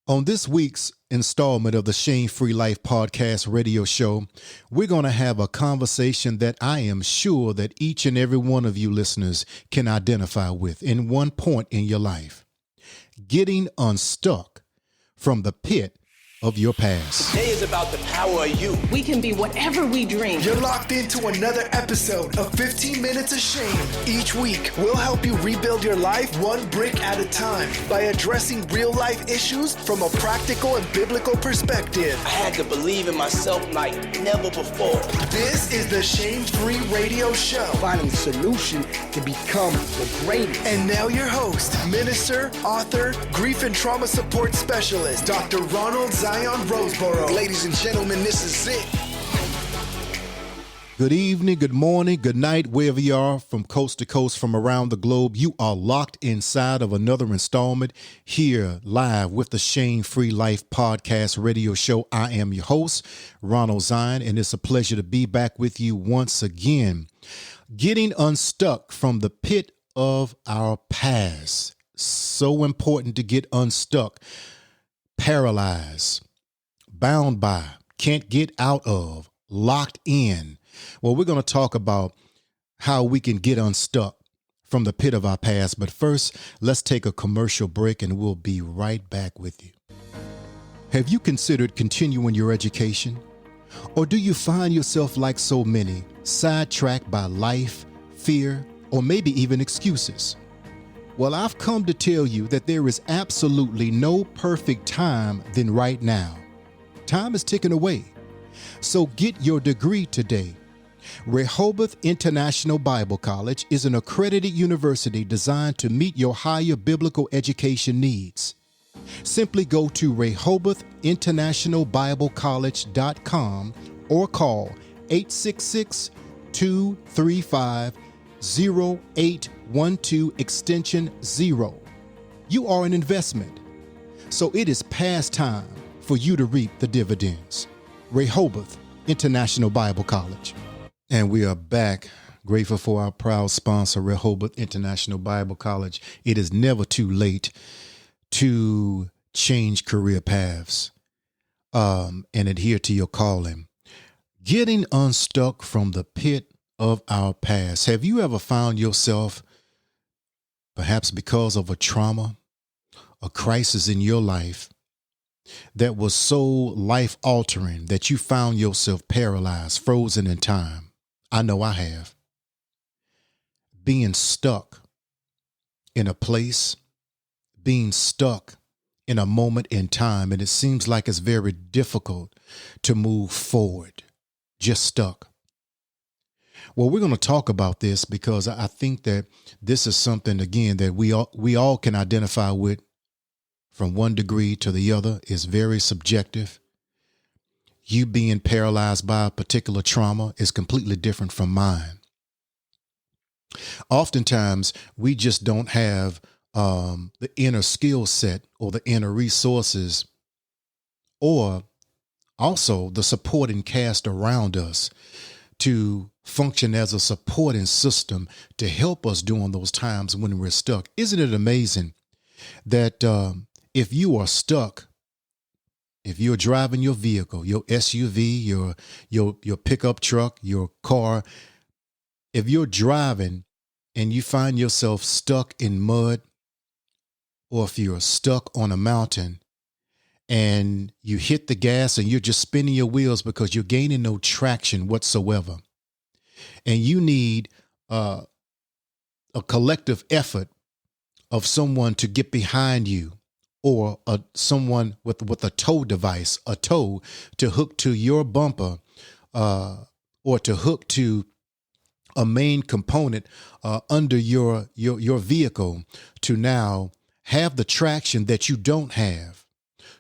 On this week's installment of the Shame Free Life podcast radio show, we're going to have a conversation that I am sure that each and every one of you listeners can identify with in one point in your life. Getting unstuck from the pit of your past. Today is about the power of you. We can be whatever we dream. You're locked into another episode of 15 Minutes of Shame. Each week, we'll help you rebuild your life one brick at a time by addressing real-life issues from a practical and biblical perspective. I had to believe in myself like never before. This is the Shame-Free Radio Show. Finding the solution to become the greatest. And now your host, minister, author, grief and trauma support specialist, Dr. Ronald Zion Roseboro. Ladies and gentlemen, this is it. Good evening, good morning, good night, wherever you are from coast to coast, from around the globe. You are locked inside of another installment here live with the Shame Free Life podcast radio show. I am your host, Ronald Zion, and it's a pleasure to be back with you once again. Getting unstuck from the pit of our past. So important to get unstuck. Paralyzed, bound by, can't get out of, locked in. Well, we're going to talk about how we can get unstuck from the pit of our past. But first, let's take a commercial break and we'll be right back with you. Have you considered continuing your education? Or do you find yourself like so many, sidetracked by life, fear, or maybe even excuses? Well, I've come to tell you that there is absolutely no perfect time than right now. Time is ticking away. So get your degree today. Rehoboth International Bible College is an accredited university designed to meet your higher biblical education needs. Simply go to RehobothInternationalBibleCollege.com or call 866-235-0812 extension 0. You are an investment, so it is past time for you to reap the dividends. Rehoboth International Bible College. And we are back, grateful for our proud sponsor, Rehoboth International Bible College. It is never too late to change career paths and adhere to your calling. Getting unstuck from the pit of our past. Have you ever found yourself, perhaps because of a trauma, a crisis in your life that was so life-altering that you found yourself paralyzed, frozen in time? I know I have. Being stuck in a place, being stuck in a moment in time, and it seems like it's very difficult to move forward. Just stuck. Well, we're going to talk about this because I think that this is something, again, that we all can identify with from one degree to the other. Is very subjective. You being paralyzed by a particular trauma is completely different from mine. Oftentimes, we just don't have the inner skill set or the inner resources, or also the supporting cast around us to function as a supporting system to help us during those times when we're stuck. Isn't it amazing that if you are stuck, if you're driving your vehicle, your SUV, your pickup truck, your car, if you're driving and you find yourself stuck in mud, or if you're stuck on a mountain and you hit the gas and you're just spinning your wheels because you're gaining no traction whatsoever, and you need a collective effort of someone to get behind you, or someone with a tow device, a tow to hook to your bumper, or to hook to a main component under your vehicle, to now have the traction that you don't have,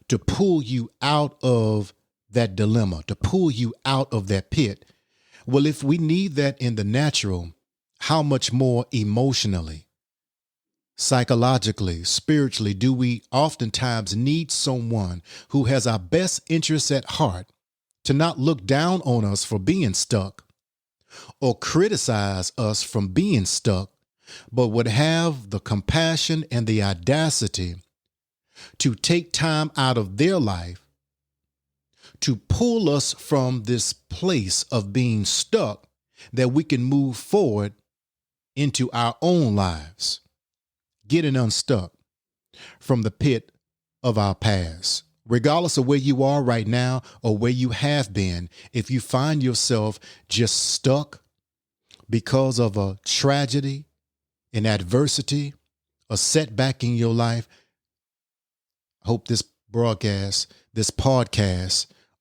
to pull you out of that dilemma, to pull you out of that pit. Well, if we need that in the natural, how much more emotionally, psychologically, spiritually, do we oftentimes need someone who has our best interests at heart to not look down on us for being stuck or criticize us from being stuck, but would have the compassion and the audacity to take time out of their life to pull us from this place of being stuck, that we can move forward into our own lives, getting unstuck from the pit of our past. Regardless of where you are right now or where you have been, if you find yourself just stuck because of a tragedy, an adversity, a setback in your life, I hope this podcast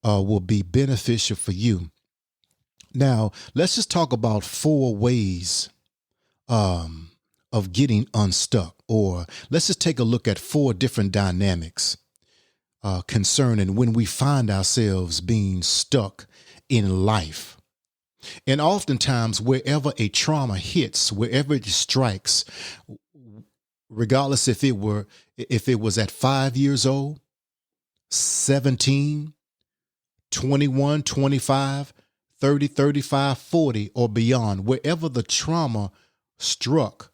will be beneficial for you. Now, let's just talk about 4 ways of getting unstuck, or let's just take a look at 4 different dynamics concerning when we find ourselves being stuck in life. And oftentimes, wherever a trauma hits, wherever it strikes, regardless if it was at 5 years old, 17, 21, 25, 30, 35, 40, or beyond, wherever the trauma struck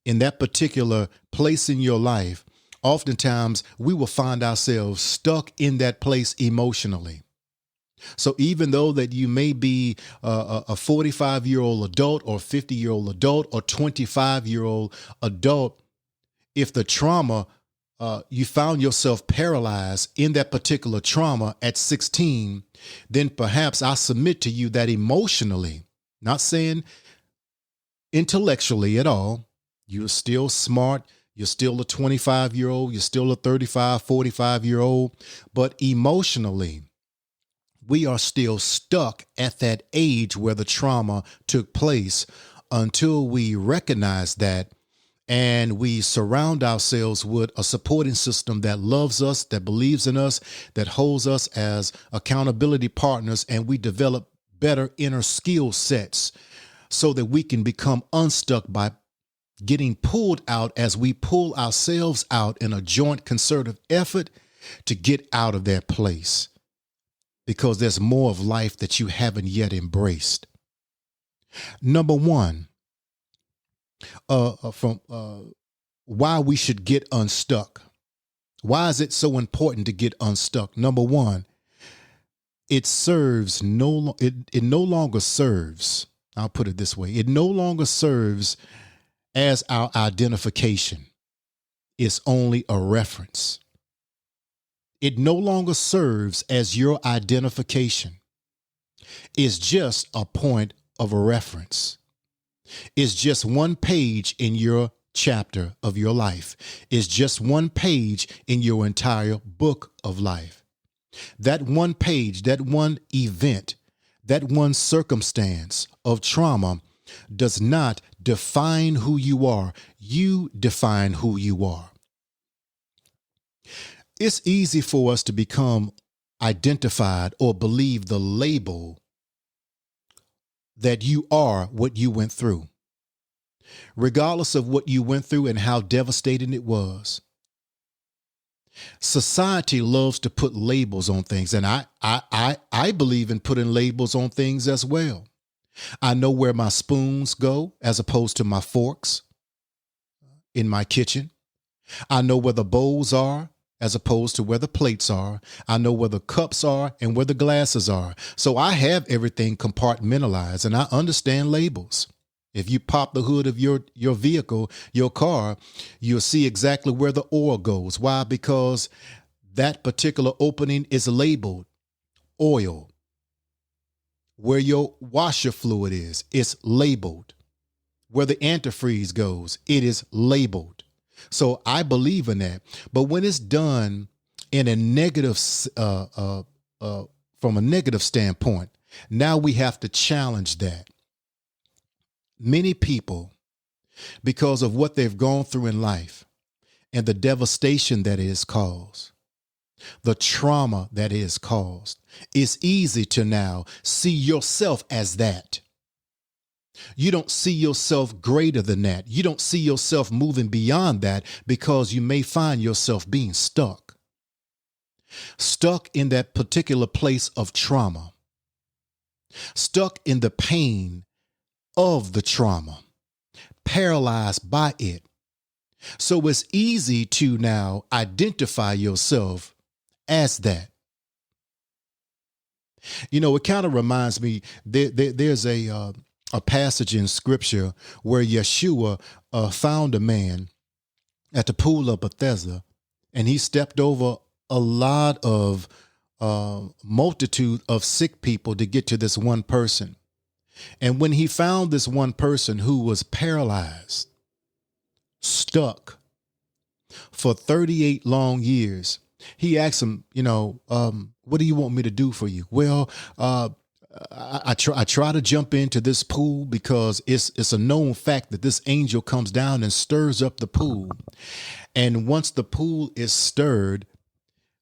in that particular place in your life, oftentimes we will find ourselves stuck in that place emotionally. So even though that you may be a 45-year-old adult or 50-year-old adult or 25-year-old adult, if the trauma, you found yourself paralyzed in that particular trauma at 16, then perhaps I submit to you that emotionally, not saying intellectually at all, you're still smart, you're still a 25-year-old, you're still a 35, 45-year-old, but emotionally, we are still stuck at that age where the trauma took place until we recognize that and we surround ourselves with a supporting system that loves us, that believes in us, that holds us as accountability partners, and we develop better inner skill sets so that we can become unstuck by getting pulled out as we pull ourselves out in a joint concerted effort to get out of that place, because there's more of life that you haven't yet embraced. Number 1, why we should get unstuck. Why is it so important to get unstuck? Number 1, it no longer serves. I'll put it this way. It no longer serves as our identification. It's only a reference. It no longer serves as your identification. It's just a point of a reference. It's just one page in your chapter of your life. It's just one page in your entire book of life. That one page, that one event, that one circumstance of trauma does not define who you are. You define who you are. It's easy for us to become identified or believe the label that you are what you went through, regardless of what you went through and how devastating it was. Society loves to put labels on things, and I believe in putting labels on things as well. I know where my spoons go as opposed to my forks in my kitchen. I know where the bowls are as opposed to where the plates are. I know where the cups are and where the glasses are. So I have everything compartmentalized, and I understand labels. If you pop the hood of your vehicle, your car, you'll see exactly where the oil goes. Why? Because that particular opening is labeled oil. Where your washer fluid is, it's labeled. Where the antifreeze goes, it is labeled. So I believe in that. But when it's done in a negative, from a negative standpoint, now we have to challenge that. Many people, because of what they've gone through in life and the devastation that it has caused, the trauma that it has caused, it's easy to now see yourself as that. You don't see yourself greater than that. You don't see yourself moving beyond that because you may find yourself being stuck in that particular place of trauma, stuck in the pain of the trauma, paralyzed by it. So it's easy to now identify yourself as that. You know, it kind of reminds me, there's a passage in scripture where Yeshua found a man at the pool of Bethesda, and he stepped over a lot of multitude of sick people to get to this one person. And when he found this one person who was paralyzed, stuck for 38 long years, he asked him, what do you want me to do for you? Well, I try to jump into this pool because it's a known fact that this angel comes down and stirs up the pool. And once the pool is stirred,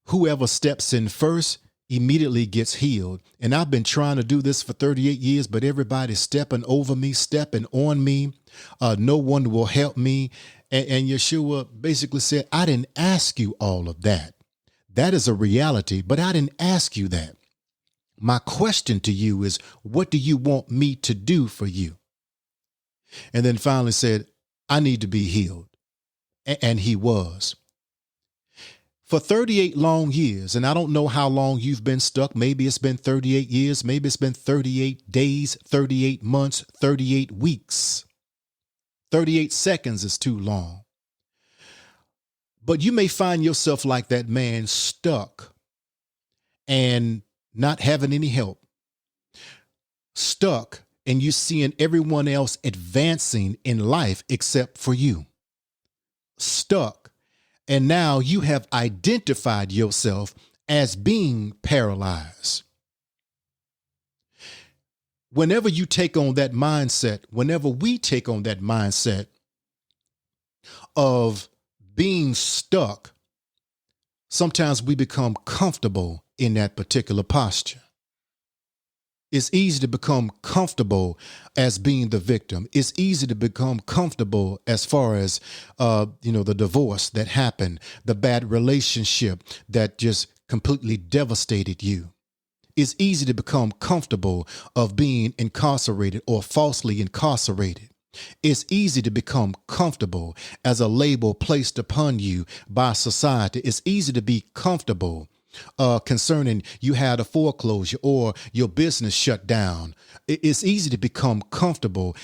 whoever steps in first immediately gets healed. And I've been trying to do this for 38 years, but everybody's stepping over me, stepping on me. No one will help me. And Yeshua basically said, I didn't ask you all of that. That is a reality, but I didn't ask you that. My question to you is, what do you want me to do for you? And then finally said, I need to be healed. And he was. For 38 long years, and I don't know how long you've been stuck. Maybe it's been 38 years. Maybe it's been 38 days, 38 months, 38 weeks. 38 seconds is too long. But you may find yourself like that man, stuck and not having any help. Stuck and you seeing everyone else advancing in life except for you. Stuck. And now you have identified yourself as being paralyzed. Whenever you take on that mindset, whenever we take on that mindset of being stuck, sometimes we become comfortable in that particular posture. It's easy to become comfortable as being the victim. It's easy to become comfortable as far as, the divorce that happened, the bad relationship that just completely devastated you. It's easy to become comfortable of being incarcerated or falsely incarcerated. It's easy to become comfortable as a label placed upon you by society. It's easy to be comfortable concerning you had a foreclosure or your business shut down. It's easy to become comfortable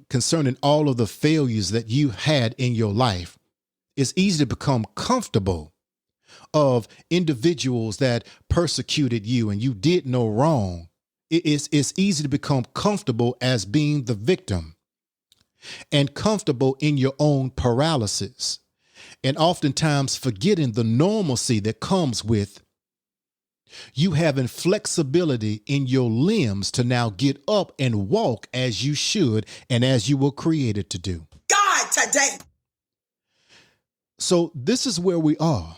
concerning all of the failures that you had in your life. It's easy to become comfortable of individuals that persecuted you and you did no wrong. It's easy to become comfortable as being the victim and comfortable in your own paralysis. And oftentimes forgetting the normalcy that comes with you having flexibility in your limbs to now get up and walk as you should and as you were created to do. God, today. So this is where we are.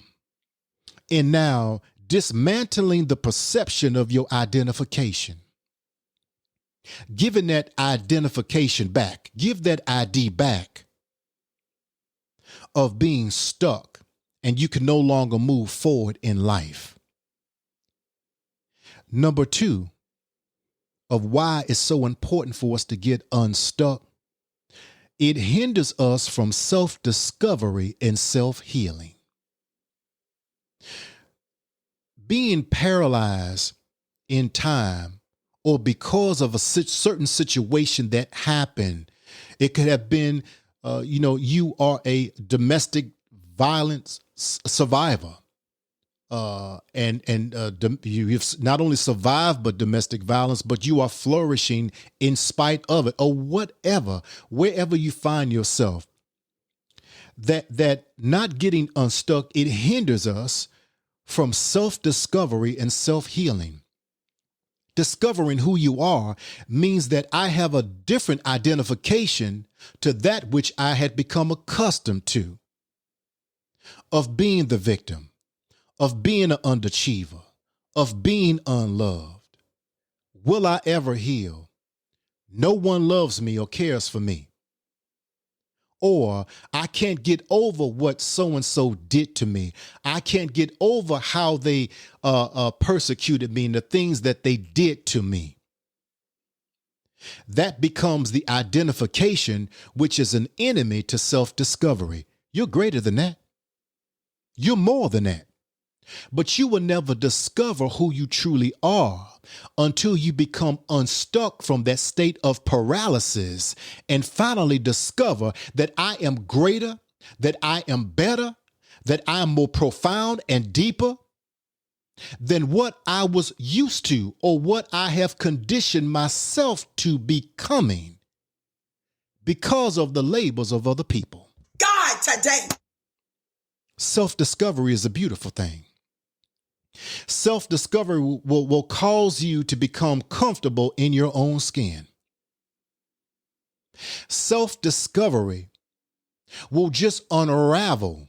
And now dismantling the perception of your identification. Giving that identification back. Give that ID back. Of being stuck and you can no longer move forward in life. Number 2, of why it's so important for us to get unstuck. It hinders us from self-discovery and self-healing. Being paralyzed in time or because of a certain situation that happened, it could have been you are a domestic violence survivor, you've not only survived but domestic violence, but you are flourishing in spite of it, or whatever, wherever you find yourself. That not getting unstuck, it hinders us from self-discovery and self-healing. Discovering who you are means that I have a different identification to that which I had become accustomed to, of being the victim, of being an underachiever, of being unloved. Will I ever heal? No one loves me or cares for me. Or I can't get over what so-and-so did to me. I can't get over how they persecuted me and the things that they did to me. That becomes the identification, which is an enemy to self-discovery. You're greater than that. You're more than that. But you will never discover who you truly are until you become unstuck from that state of paralysis and finally discover that I am greater, that I am better, that I am more profound and deeper than what I was used to or what I have conditioned myself to becoming because of the labels of other people. God today. Self-discovery is a beautiful thing. Self-discovery will cause you to become comfortable in your own skin. Self-discovery will just unravel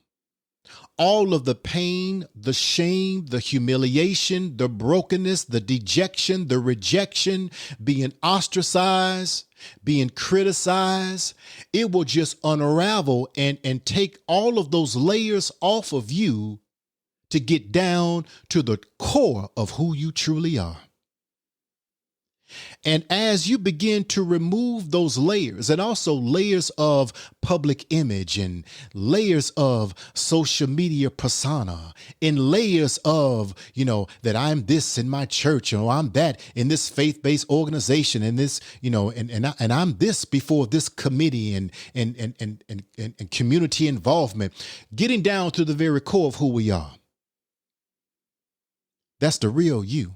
all of the pain, the shame, the humiliation, the brokenness, the dejection, the rejection, being ostracized, being criticized. It will just unravel and take all of those layers off of you to get down to the core of who you truly are. And as you begin to remove those layers and also layers of public image and layers of social media persona and layers of, that I'm this in my church, I'm that in this faith-based organization and this, and I'm this before this committee and community involvement, getting down to the very core of who we are. That's the real you.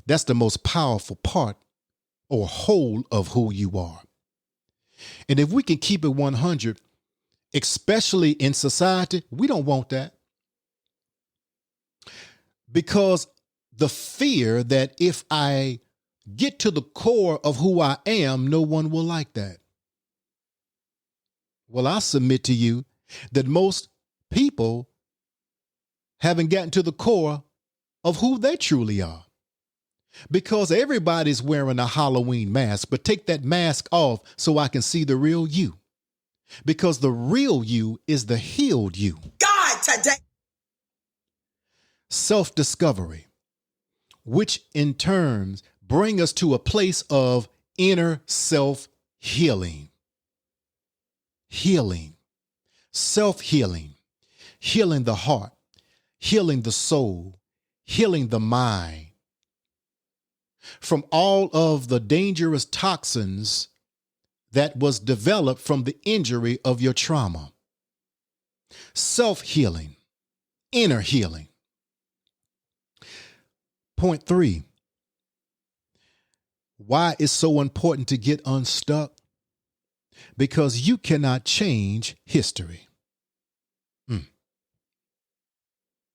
That's the most powerful part or whole of who you are. And if we can keep it 100, especially in society, we don't want that. Because the fear that if I get to the core of who I am, no one will like that. Well, I submit to you that most people haven't gotten to the core of who they truly are. Because everybody's wearing a Halloween mask, but take that mask off so I can see the real you. Because the real you is the healed you. God today. Self-discovery, which in turn bring us to a place of inner self-healing. Healing, self-healing, healing the heart, healing the soul, healing the mind from all of the dangerous toxins that was developed from the injury of your trauma. Self-healing, inner healing. Point 3, why it's so important to get unstuck? Because you cannot change history.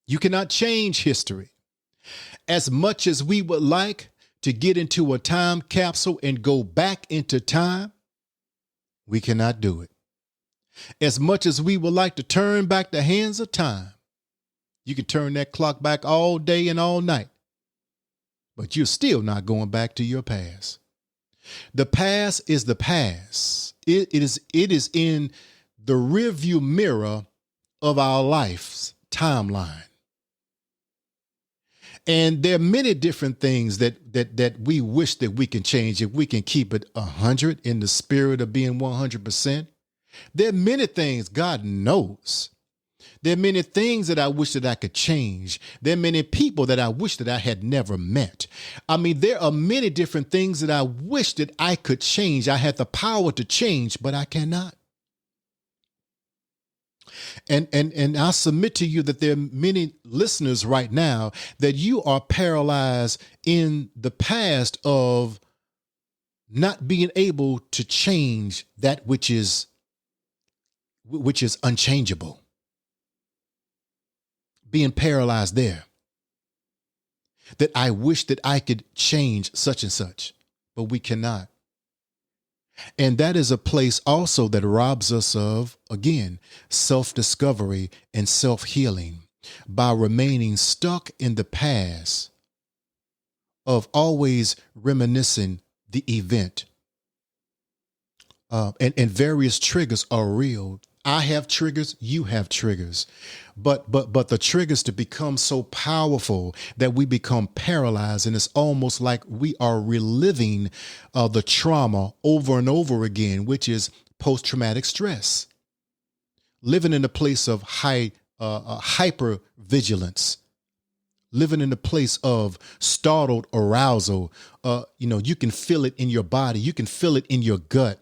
You cannot change history. As much as we would like to get into a time capsule and go back into time, we cannot do it. As much as we would like to turn back the hands of time, you can turn that clock back all day and all night, but you're still not going back to your past. The past is the past. It is in the rearview mirror of our life's timeline. And there are many different things that we wish that we can change if we can keep it 100 in the spirit of being 100%. There are many things God knows. There are many things that I wish that I could change. There are many people that I wish that I had never met. I mean, there are many different things that I wish that I could change. I had the power to change, but I cannot. And I submit to you that there are many listeners right now that you are paralyzed in the past of not being able to change that which is unchangeable. Being paralyzed there. That I wish that I could change such and such, but we cannot. And that is a place also that robs us of, again, self-discovery and self-healing by remaining stuck in the past of always reminiscing the event. And various triggers are real. I have triggers, you have triggers, but the triggers to become so powerful that we become paralyzed, and it's almost like we are reliving the trauma over and over again, which is post-traumatic stress. living in a place of hyper vigilance, living in a place of startled arousal. You can feel it in your body. You can feel it in your gut.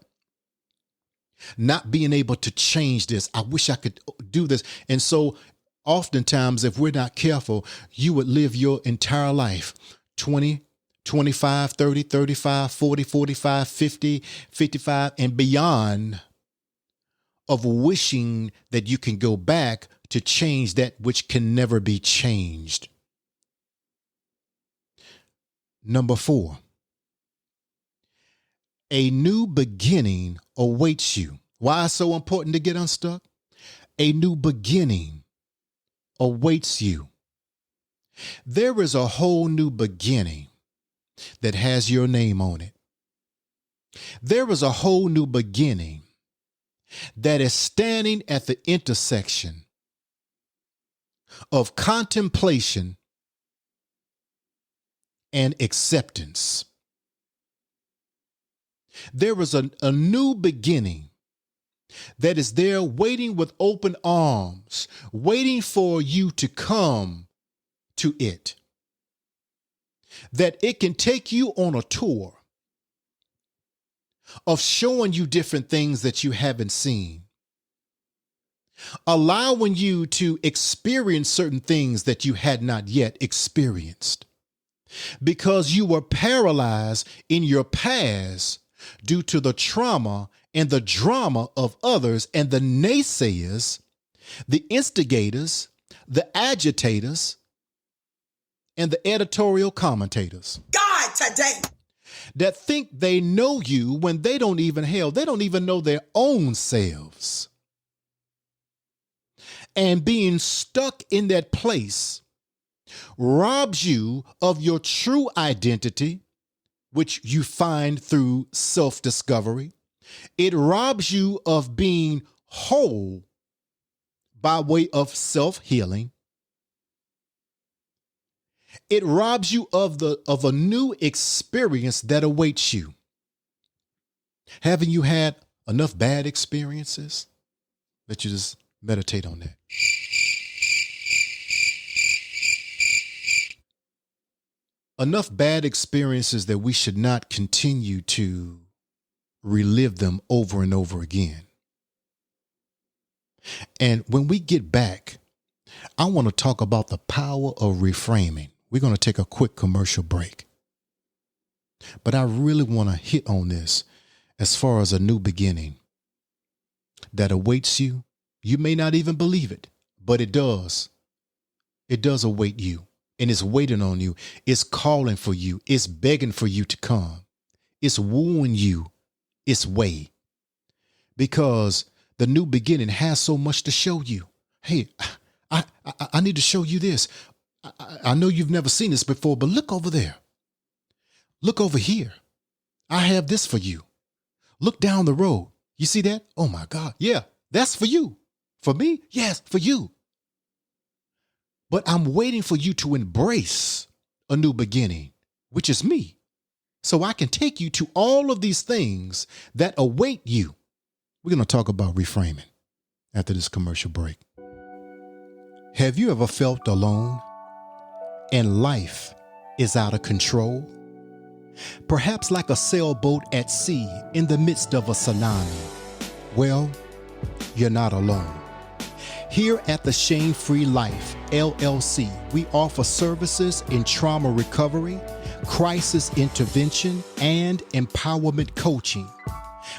Not being able to change this. I wish I could do this. And so oftentimes, if we're not careful, you would live your entire life 20, 25, 30, 35, 40, 45, 50, 55, and beyond, of wishing that you can go back to change that which can never be changed. Number 4, a new beginning awaits you. Why is it so important to get unstuck? A new beginning awaits you. There is a whole new beginning that has your name on it. There is a whole new beginning that is standing at the intersection of contemplation and acceptance. There is a new beginning that is there waiting with open arms, waiting for you to come to it. That it can take you on a tour of showing you different things that you haven't seen, allowing you to experience certain things that you had not yet experienced, because you were paralyzed in your past due to the trauma and the drama of others and the naysayers, the instigators, the agitators, and the editorial commentators. God today. That think they know you when they don't even know their own selves. And being stuck in that place robs you of your true identity, which you find through self-discovery. It robs you of being whole by way of self-healing. It robs you of a new experience that awaits you. Haven't you had enough bad experiences? Let you just meditate on that. Enough bad experiences that we should not continue to relive them over and over again. And when we get back, I want to talk about the power of reframing. We're going to take a quick commercial break. But I really want to hit on this as far as a new beginning that awaits you. You may not even believe it, but it does. It does await you, and it's waiting on you. It's calling for you. It's begging for you to come. It's wooing you its way, because the new beginning has so much to show you. Hey, I need to show you this. I know you've never seen this before, but look over there. Look over here. I have this for you. Look down the road. You see that? Oh my God. Yeah, that's for you. For me? Yes, for you. But I'm waiting for you to embrace a new beginning, which is me, so I can take you to all of these things that await you. We're going to talk about reframing after this commercial break. Have you ever felt alone and life is out of control? Perhaps like a sailboat at sea in the midst of a tsunami. Well, you're not alone. Here at the Shame Free Life, LLC, we offer services in trauma recovery, crisis intervention, and empowerment coaching.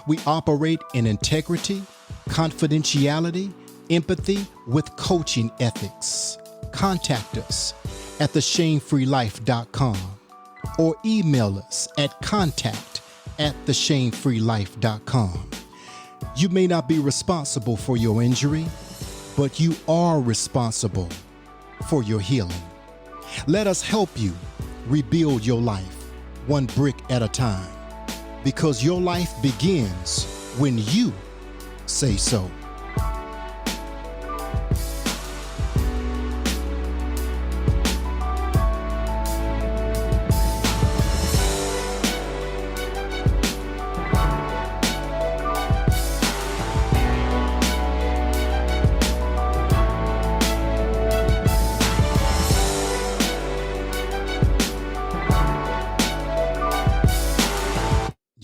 We operate in integrity, confidentiality, empathy with coaching ethics. Contact us at theshamefreelife.com or email us at contact@theshamefreelife.com. You may not be responsible for your injury, but you are responsible for your healing. Let us help you rebuild your life one brick at a time, because your life begins when you say so.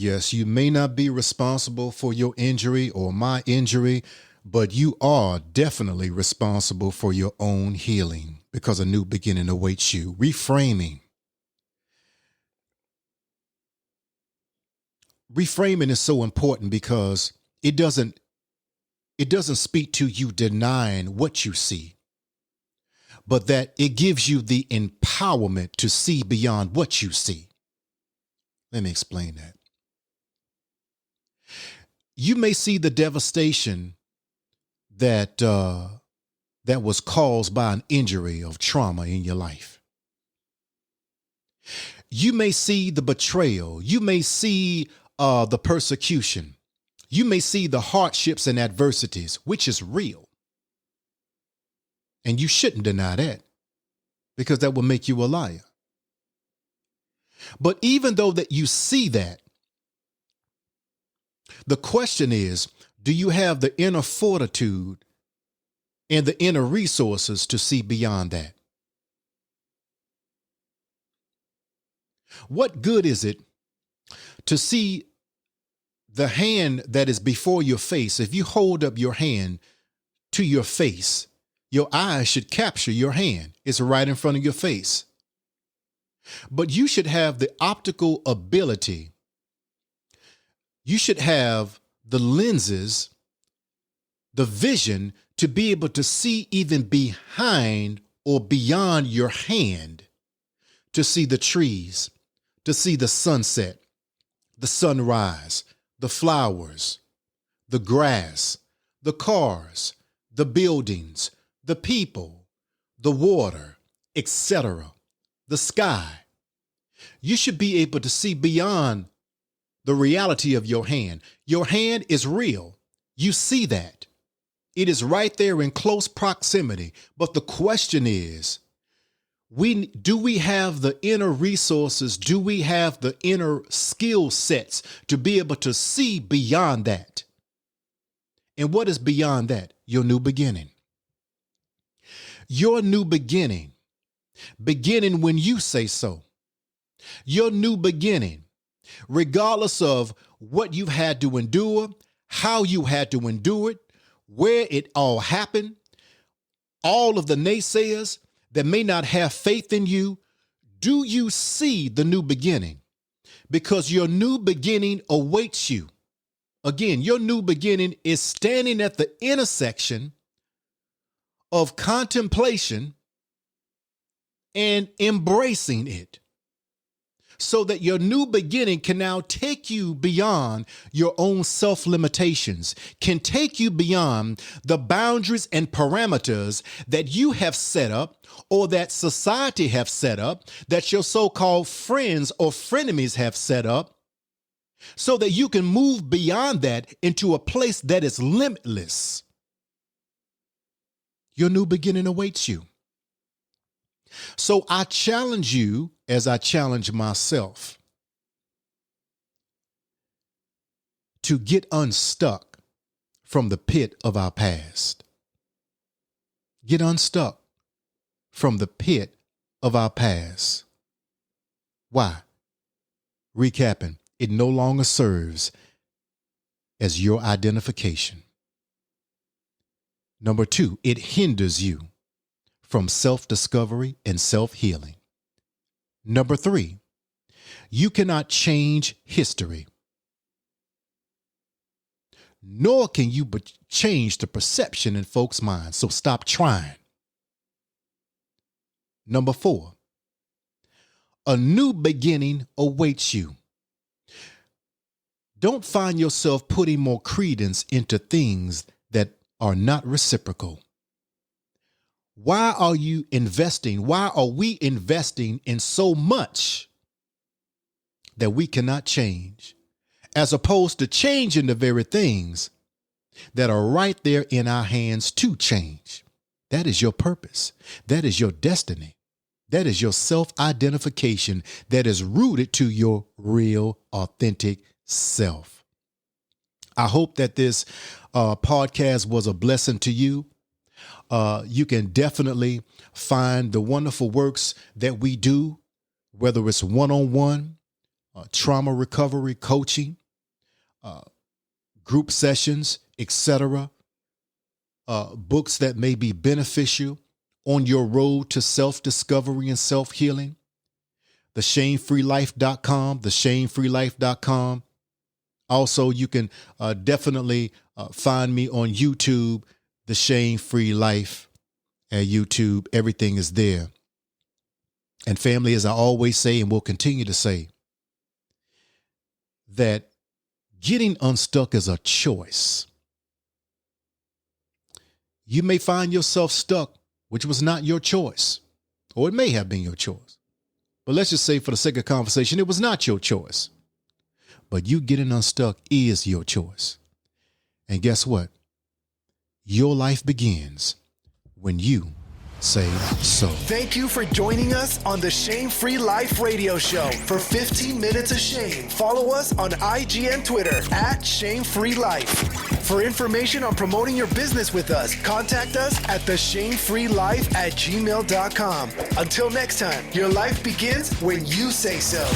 Yes, you may not be responsible for your injury or my injury, but you are definitely responsible for your own healing because a new beginning awaits you. Reframing. Reframing is so important because it doesn't speak to you denying what you see, but that it gives you the empowerment to see beyond what you see. Let me explain that. You may see the devastation that was caused by an injury of trauma in your life. You may see the betrayal. You may see the persecution. You may see the hardships and adversities, which is real. And you shouldn't deny that because that will make you a liar. But even though that you see that, the question is, do you have the inner fortitude and the inner resources to see beyond that? What good is it to see the hand that is before your face? If you hold up your hand to your face, your eyes should capture your hand. It's right in front of your face. But you should have the optical ability. You should have the lenses, the vision to be able to see even behind or beyond your hand, to see the trees, to see the sunset, the sunrise, the flowers, the grass, the cars, the buildings, the people, the water, etc., the sky. You should be able to see beyond the reality of your hand. Your hand is real. You see that. It is right there in close proximity. But the question is, do we have the inner resources? Do we have the inner skill sets to be able to see beyond that? And what is beyond that? Your new beginning. Your new beginning when you say so. Your new beginning, regardless of what you've had to endure, how you had to endure it, where it all happened, all of the naysayers that may not have faith in you, do you see the new beginning? Because your new beginning awaits you. Again, your new beginning is standing at the intersection of contemplation and embracing it, so that your new beginning can now take you beyond your own self-limitations, can take you beyond the boundaries and parameters that you have set up or that society have set up, that your so-called friends or frenemies have set up, so that you can move beyond that into a place that is limitless. Your new beginning awaits you. So I challenge you, as I challenge myself, to get unstuck from the pit of our past. Get unstuck from the pit of our past. Why? Recapping, it no longer serves as your identification. Number 2, it hinders you from self-discovery and self-healing. Number 3, you cannot change history, nor can you but change the perception in folks' minds, so stop trying. Number 4, a new beginning awaits you. Don't find yourself putting more credence into things that are not reciprocal. Why are you investing? Why are we investing in so much that we cannot change, as opposed to changing the very things that are right there in our hands to change? That is your purpose. That is your destiny. That is your self-identification that is rooted to your real, authentic self. I hope that this podcast was a blessing to you. You can definitely find the wonderful works that we do, whether it's one-on-one, trauma recovery coaching, group sessions, etc. Books that may be beneficial on your road to self-discovery and self-healing. theshamefreelife.com, theshamefreelife.com. Also, you can definitely find me on YouTube, The Shame Free Life at YouTube. Everything is there. And family, as I always say and will continue to say, that getting unstuck is a choice. You may find yourself stuck, which was not your choice, or it may have been your choice. But let's just say for the sake of conversation, it was not your choice. But you getting unstuck is your choice. And guess what? Your life begins when you say so. Thank you for joining us on the Shame Free Life radio show. For 15 minutes of shame, follow us on IG and Twitter at Shame Free Life. For information on promoting your business with us, contact us at theshamefreelife@gmail.com. Until next time, your life begins when you say so.